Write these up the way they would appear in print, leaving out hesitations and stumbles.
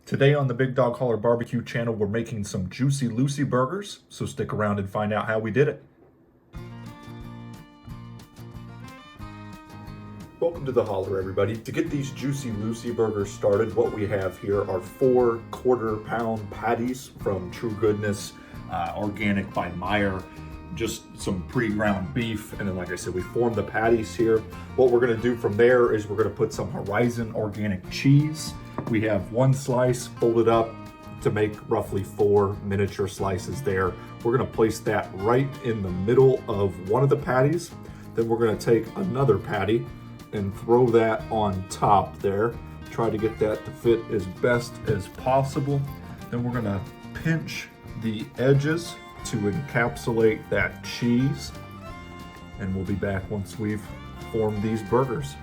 Today on the Big Dog Holler Barbecue channel, we're making some Juicy Lucy burgers, so stick around and find out how we did it. Welcome to the Holler, everybody. To get these Juicy Lucy burgers started, what we have here are 4 quarter-pound patties from True Goodness, organic by Meyer. Just some pre-ground beef, and then like I said, we formed the patties here. What we're gonna do from there is we're gonna put some Horizon organic cheese. We have 1 slice folded up to make roughly 4 miniature slices there. We're gonna place that right in the middle of one of the patties. Then we're gonna take another patty and throw that on top there. Try to get that to fit as best as possible. Then we're gonna pinch the edges to encapsulate that cheese, and we'll be back once we've formed these burgers.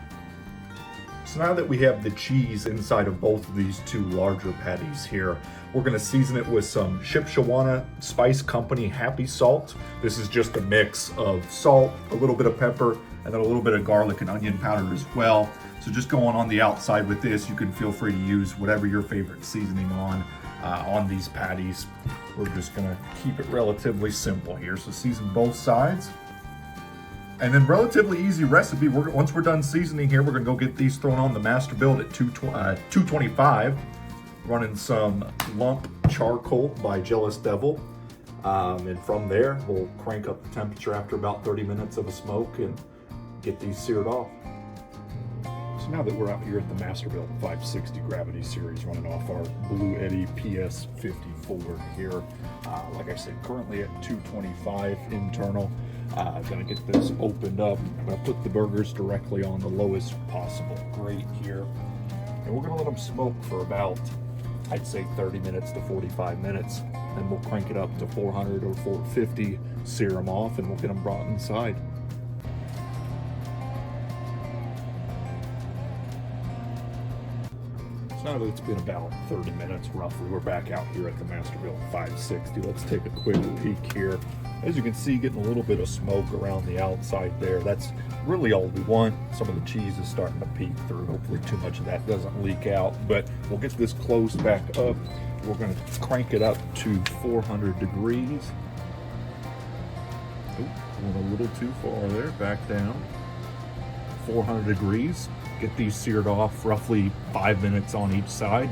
So now that we have the cheese inside of both of these 2 larger patties here, we're gonna season it with some Shipshewana Spice Company Happy Salt. This is just a mix of salt, a little bit of pepper, and then a little bit of garlic and onion powder as well. So just going on the outside with this, you can feel free to use whatever your favorite seasoning on these patties. We're just gonna keep it relatively simple here. So season both sides. And then relatively easy recipe. Once we're done seasoning here, we're gonna go get these thrown on the Masterbuilt at 225. Running some lump charcoal by Jealous Devil. And from there, we'll crank up the temperature after about 30 minutes of a smoke and get these seared off. So now that we're out here at the Masterbuilt 560 Gravity Series running off our Blue Eddy PS54 here, like I said, currently at 225 internal. Gonna get this opened up. I'm gonna put the burgers directly on the lowest possible grate here. And we're gonna let them smoke for about, I'd say 30 minutes to 45 minutes. Then we'll crank it up to 400 or 450, sear them off, and we'll get them brought inside. Now that it's been about 30 minutes roughly, we're back out here at the Masterbuilt 560. Let's take a quick peek here. As you can see, getting a little bit of smoke around the outside there. That's really all we want. Some of the cheese is starting to peek through. Hopefully too much of that doesn't leak out, but we'll get this closed back up. We're gonna crank it up to 400 degrees. Oh, went a little too far there, back down. 400 degrees. Get these seared off roughly 5 minutes on each side,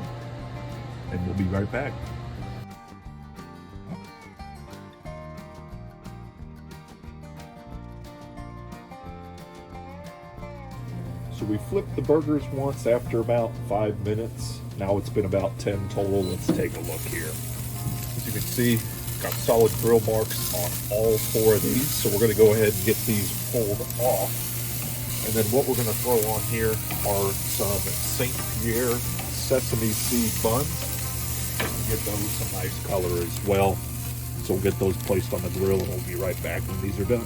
and we'll be right back. So we flipped the burgers once after about 5 minutes. Now it's been about 10 total. Let's take a look here. As you can see, got solid grill marks on all 4 of these. So we're gonna go ahead and get these pulled off. And then what we're gonna throw on here are some St. Pierre sesame seed buns. Give those some nice color as well. So we'll get those placed on the grill, and we'll be right back when these are done.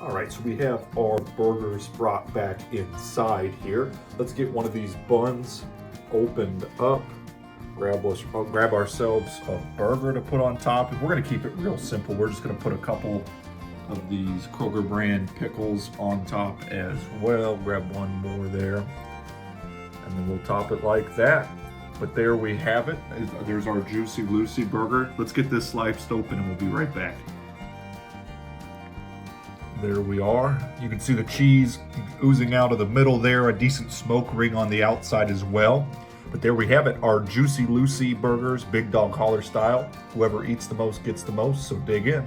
All right, so we have our burgers brought back inside here. Let's get one of these buns opened up. Grab ourselves a burger to put on top. And we're gonna keep it real simple. We're just gonna put a couple of these Kroger brand pickles on top as well. Grab one more there, and then we'll top it like that. But there we have it. There's our Juicy Lucy burger. Let's get this sliced open and we'll be right back. There we are. You can see the cheese oozing out of the middle there, a decent smoke ring on the outside as well. But there we have it, our Juicy Lucy burgers, Big Dog Holler style. Whoever eats the most gets the most, so dig in.